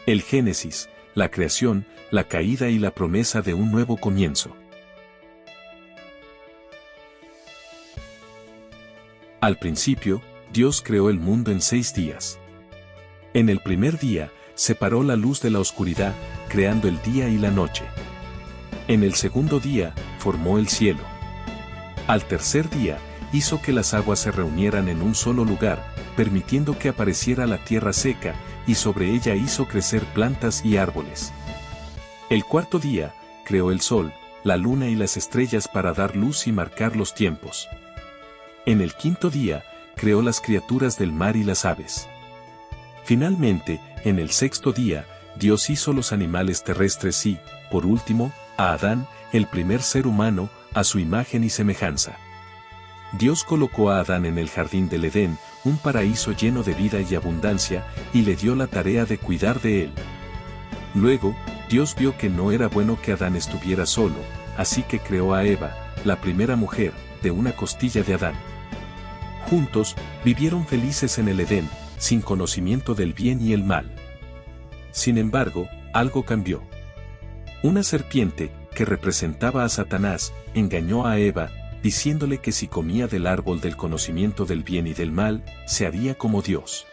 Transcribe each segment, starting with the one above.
El Génesis, la creación, la caída y la promesa de un nuevo comienzo. Al principio, Dios creó el mundo en 6 días. En el primer día, separó la luz de la oscuridad, creando el día y la noche. En el segundo día, formó el cielo. Al tercer día, hizo que las aguas se reunieran en un solo lugar, permitiendo que apareciera la tierra seca, y sobre ella hizo crecer plantas y árboles. El cuarto día, creó el sol, la luna y las estrellas para dar luz y marcar los tiempos. En el quinto día, creó las criaturas del mar y las aves. Finalmente, en el sexto día, Dios hizo los animales terrestres y, por último, a Adán, el primer ser humano, a su imagen y semejanza. Dios colocó a Adán en el jardín del Edén, un paraíso lleno de vida y abundancia, y le dio la tarea de cuidar de él. Luego, Dios vio que no era bueno que Adán estuviera solo, así que creó a Eva, la primera mujer, de una costilla de Adán. Juntos, vivieron felices en el Edén, sin conocimiento del bien y el mal. Sin embargo, algo cambió. Una serpiente, que representaba a Satanás, engañó a Eva, diciéndole que si comía del árbol del conocimiento del bien y del mal, se haría como Dios.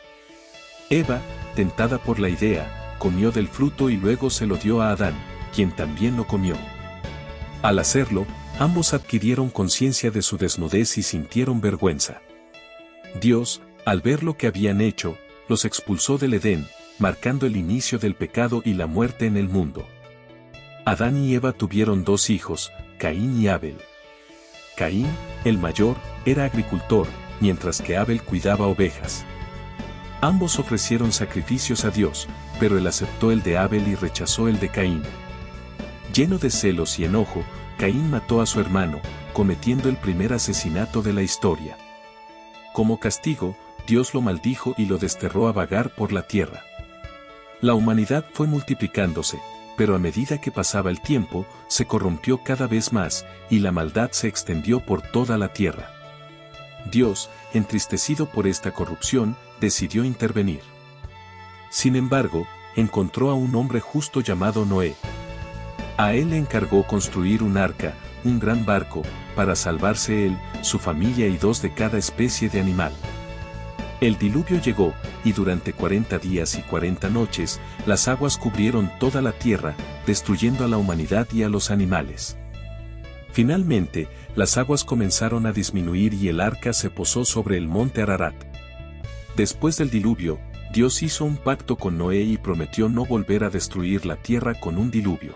Eva, tentada por la idea, comió del fruto y luego se lo dio a Adán, quien también lo comió. Al hacerlo, ambos adquirieron conciencia de su desnudez y sintieron vergüenza. Dios, al ver lo que habían hecho, los expulsó del Edén, marcando el inicio del pecado y la muerte en el mundo. Adán y Eva tuvieron 2 hijos, Caín y Abel. Caín, el mayor, era agricultor, mientras que Abel cuidaba ovejas. Ambos ofrecieron sacrificios a Dios, pero él aceptó el de Abel y rechazó el de Caín. Lleno de celos y enojo, Caín mató a su hermano, cometiendo el primer asesinato de la historia. Como castigo, Dios lo maldijo y lo desterró a vagar por la tierra. La humanidad fue multiplicándose, pero a medida que pasaba el tiempo, se corrompió cada vez más, y la maldad se extendió por toda la tierra. Dios, entristecido por esta corrupción, decidió intervenir. Sin embargo, encontró a un hombre justo llamado Noé. A él le encargó construir un arca, un gran barco, para salvarse él, su familia y 2 de cada especie de animal. El diluvio llegó, y durante 40 días y 40 noches, las aguas cubrieron toda la tierra, destruyendo a la humanidad y a los animales. Finalmente, las aguas comenzaron a disminuir y el arca se posó sobre el monte Ararat. Después del diluvio, Dios hizo un pacto con Noé y prometió no volver a destruir la tierra con un diluvio.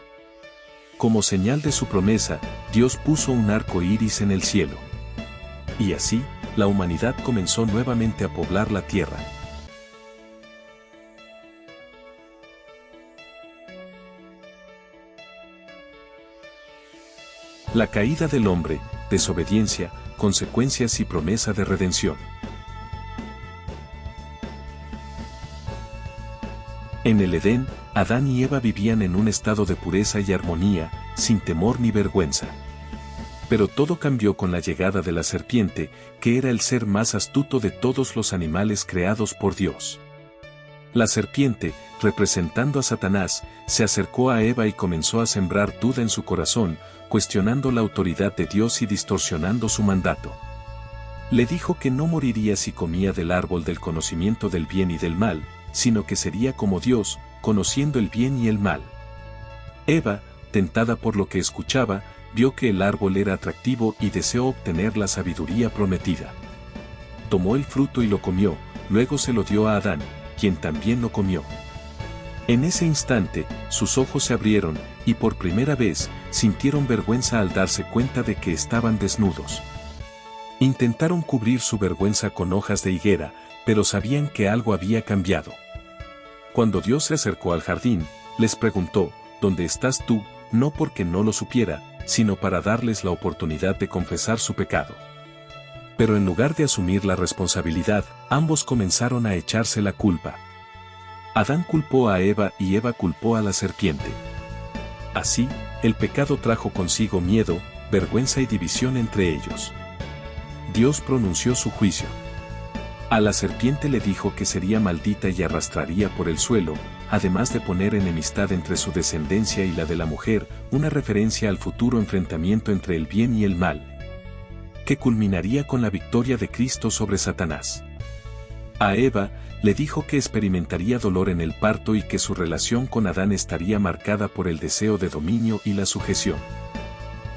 Como señal de su promesa, Dios puso un arco iris en el cielo. Y así, la humanidad comenzó nuevamente a poblar la tierra. La caída del hombre, desobediencia, consecuencias y promesa de redención. En el Edén, Adán y Eva vivían en un estado de pureza y armonía, sin temor ni vergüenza. Pero todo cambió con la llegada de la serpiente, que era el ser más astuto de todos los animales creados por Dios. La serpiente, representando a Satanás, se acercó a Eva y comenzó a sembrar duda en su corazón, cuestionando la autoridad de Dios y distorsionando su mandato. Le dijo que no moriría si comía del árbol del conocimiento del bien y del mal, sino que sería como Dios, conociendo el bien y el mal. Eva, tentada por lo que escuchaba, vio que el árbol era atractivo y deseó obtener la sabiduría prometida. Tomó el fruto y lo comió, luego se lo dio a Adán, quien también lo comió. En ese instante, sus ojos se abrieron, y por primera vez, sintieron vergüenza al darse cuenta de que estaban desnudos. Intentaron cubrir su vergüenza con hojas de higuera, pero sabían que algo había cambiado. Cuando Dios se acercó al jardín, les preguntó, ¿dónde estás tú?, no porque no lo supiera, sino para darles la oportunidad de confesar su pecado. Pero en lugar de asumir la responsabilidad, ambos comenzaron a echarse la culpa. Adán culpó a Eva y Eva culpó a la serpiente. Así, el pecado trajo consigo miedo, vergüenza y división entre ellos. Dios pronunció su juicio. A la serpiente le dijo que sería maldita y arrastraría por el suelo, además de poner enemistad entre su descendencia y la de la mujer, una referencia al futuro enfrentamiento entre el bien y el mal, que culminaría con la victoria de Cristo sobre Satanás. A Eva, le dijo que experimentaría dolor en el parto y que su relación con Adán estaría marcada por el deseo de dominio y la sujeción.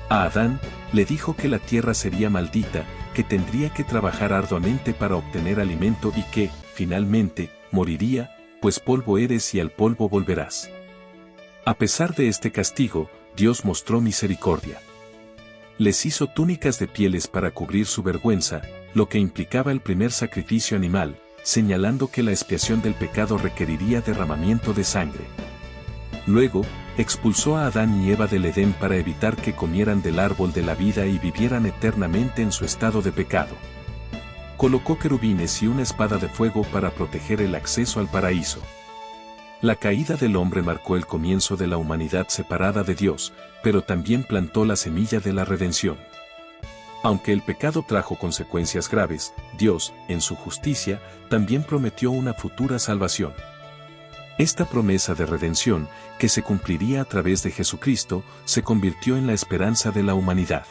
A Adán, le dijo que la tierra sería maldita, que tendría que trabajar arduamente para obtener alimento y que, finalmente, moriría, pues polvo eres y al polvo volverás. A pesar de este castigo, Dios mostró misericordia. Les hizo túnicas de pieles para cubrir su vergüenza, lo que implicaba el primer sacrificio animal, señalando que la expiación del pecado requeriría derramamiento de sangre. Luego, expulsó a Adán y Eva del Edén para evitar que comieran del árbol de la vida y vivieran eternamente en su estado de pecado. Colocó querubines y una espada de fuego para proteger el acceso al paraíso. La caída del hombre marcó el comienzo de la humanidad separada de Dios, pero también plantó la semilla de la redención. Aunque el pecado trajo consecuencias graves, Dios, en su justicia, también prometió una futura salvación. Esta promesa de redención, que se cumpliría a través de Jesucristo, se convirtió en la esperanza de la humanidad.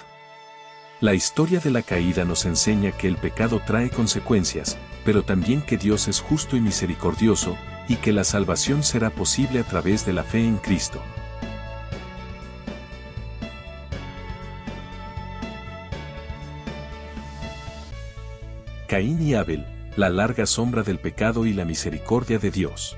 La historia de la caída nos enseña que el pecado trae consecuencias, pero también que Dios es justo y misericordioso, y que la salvación será posible a través de la fe en Cristo. Caín y Abel, la larga sombra del pecado y la misericordia de Dios.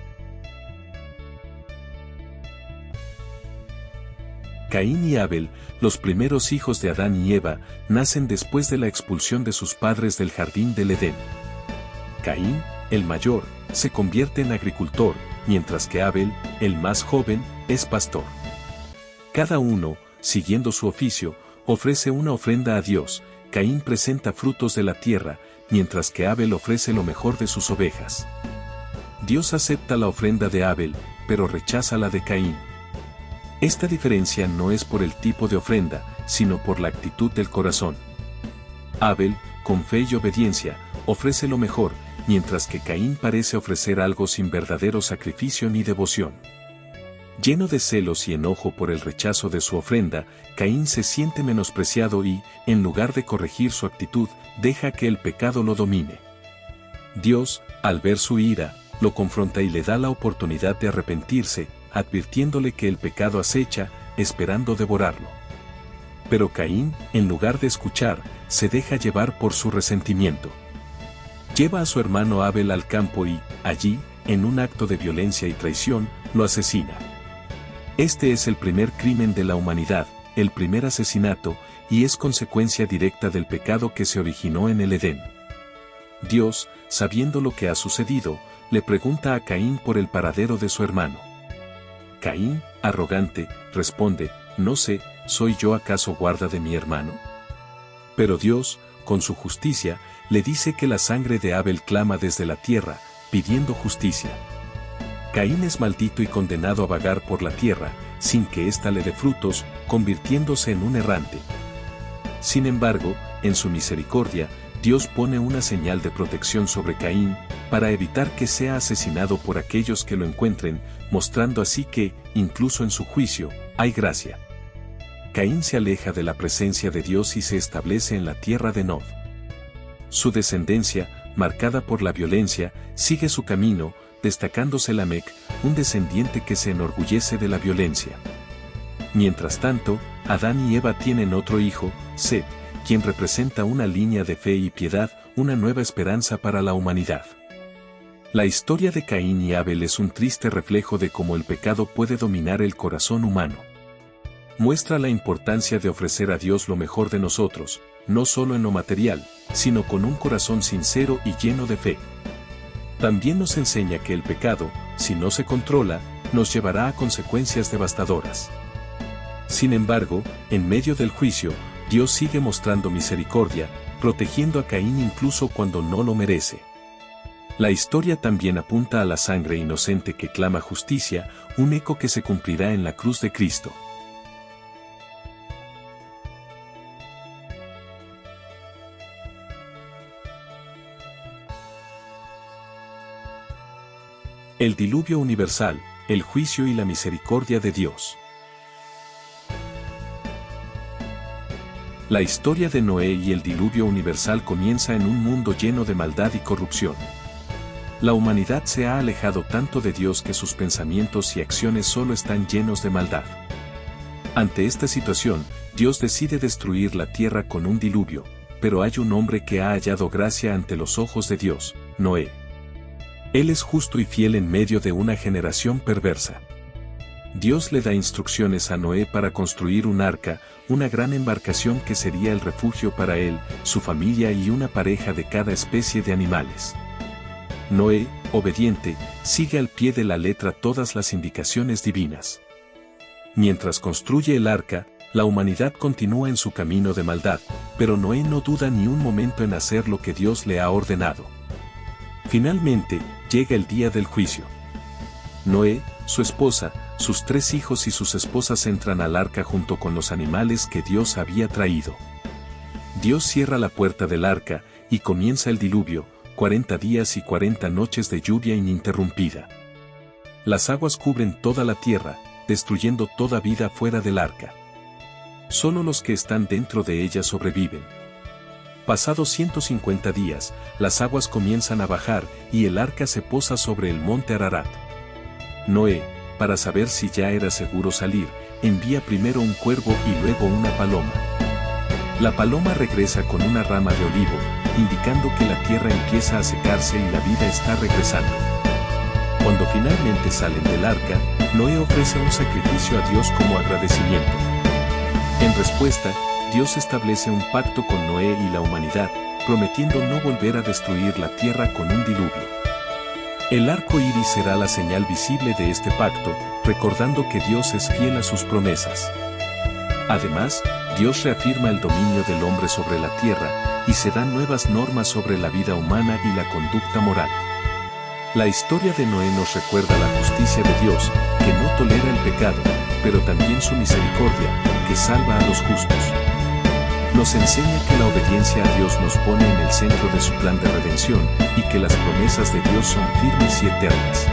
Caín y Abel, los primeros hijos de Adán y Eva, nacen después de la expulsión de sus padres del jardín del Edén. Caín, el mayor, se convierte en agricultor, mientras que Abel, el más joven, es pastor. Cada uno, siguiendo su oficio, ofrece una ofrenda a Dios. Caín presenta frutos de la tierra, mientras que Abel ofrece lo mejor de sus ovejas. Dios acepta la ofrenda de Abel, pero rechaza la de Caín. Esta diferencia no es por el tipo de ofrenda, sino por la actitud del corazón. Abel, con fe y obediencia, ofrece lo mejor, mientras que Caín parece ofrecer algo sin verdadero sacrificio ni devoción. Lleno de celos y enojo por el rechazo de su ofrenda, Caín se siente menospreciado y, en lugar de corregir su actitud, deja que el pecado lo domine. Dios, al ver su ira, lo confronta y le da la oportunidad de arrepentirse, advirtiéndole que el pecado acecha, esperando devorarlo. Pero Caín, en lugar de escuchar, se deja llevar por su resentimiento. Lleva a su hermano Abel al campo y, allí, en un acto de violencia y traición, lo asesina. Este es el primer crimen de la humanidad, el primer asesinato, y es consecuencia directa del pecado que se originó en el Edén. Dios, sabiendo lo que ha sucedido, le pregunta a Caín por el paradero de su hermano. Caín, arrogante, responde, «No sé, ¿soy yo acaso guarda de mi hermano?» Pero Dios, con su justicia, le dice que la sangre de Abel clama desde la tierra, pidiendo justicia. Caín es maldito y condenado a vagar por la tierra, sin que ésta le dé frutos, convirtiéndose en un errante. Sin embargo, en su misericordia, Dios pone una señal de protección sobre Caín, para evitar que sea asesinado por aquellos que lo encuentren, mostrando así que, incluso en su juicio, hay gracia. Caín se aleja de la presencia de Dios y se establece en la tierra de Nod. Su descendencia, marcada por la violencia, sigue su camino, destacándose Lamec, un descendiente que se enorgullece de la violencia. Mientras tanto, Adán y Eva tienen otro hijo, Set, quien representa una línea de fe y piedad, una nueva esperanza para la humanidad. La historia de Caín y Abel es un triste reflejo de cómo el pecado puede dominar el corazón humano. Muestra la importancia de ofrecer a Dios lo mejor de nosotros, no solo en lo material, sino con un corazón sincero y lleno de fe. También nos enseña que el pecado, si no se controla, nos llevará a consecuencias devastadoras. Sin embargo, en medio del juicio, Dios sigue mostrando misericordia, protegiendo a Caín incluso cuando no lo merece. La historia también apunta a la sangre inocente que clama justicia, un eco que se cumplirá en la cruz de Cristo. El diluvio universal, el juicio y la misericordia de Dios. La historia de Noé y el diluvio universal comienza en un mundo lleno de maldad y corrupción. La humanidad se ha alejado tanto de Dios que sus pensamientos y acciones solo están llenos de maldad. Ante esta situación, Dios decide destruir la tierra con un diluvio, pero hay un hombre que ha hallado gracia ante los ojos de Dios, Noé. Él es justo y fiel en medio de una generación perversa. Dios le da instrucciones a Noé para construir un arca, una gran embarcación que sería el refugio para él, su familia y una pareja de cada especie de animales. Noé, obediente, sigue al pie de la letra todas las indicaciones divinas. Mientras construye el arca, la humanidad continúa en su camino de maldad, pero Noé no duda ni un momento en hacer lo que Dios le ha ordenado. Finalmente, llega el día del juicio. Noé, su esposa, sus 3 hijos y sus esposas entran al arca junto con los animales que Dios había traído. Dios cierra la puerta del arca, y comienza el diluvio, 40 días y 40 noches de lluvia ininterrumpida. Las aguas cubren toda la tierra, destruyendo toda vida fuera del arca. Solo los que están dentro de ella sobreviven. Pasados 150 días, las aguas comienzan a bajar, y el arca se posa sobre el monte Ararat. Noé, para saber si ya era seguro salir, envía primero un cuervo y luego una paloma. La paloma regresa con una rama de olivo, indicando que la tierra empieza a secarse y la vida está regresando. Cuando finalmente salen del arca, Noé ofrece un sacrificio a Dios como agradecimiento. En respuesta, Dios establece un pacto con Noé y la humanidad, prometiendo no volver a destruir la tierra con un diluvio. El arco iris será la señal visible de este pacto, recordando que Dios es fiel a sus promesas. Además, Dios reafirma el dominio del hombre sobre la tierra, y se dan nuevas normas sobre la vida humana y la conducta moral. La historia de Noé nos recuerda la justicia de Dios, que no tolera el pecado, pero también su misericordia, que salva a los justos. Nos enseña que la obediencia a Dios nos pone en el centro de su plan de redención, y que las promesas de Dios son firmes y eternas.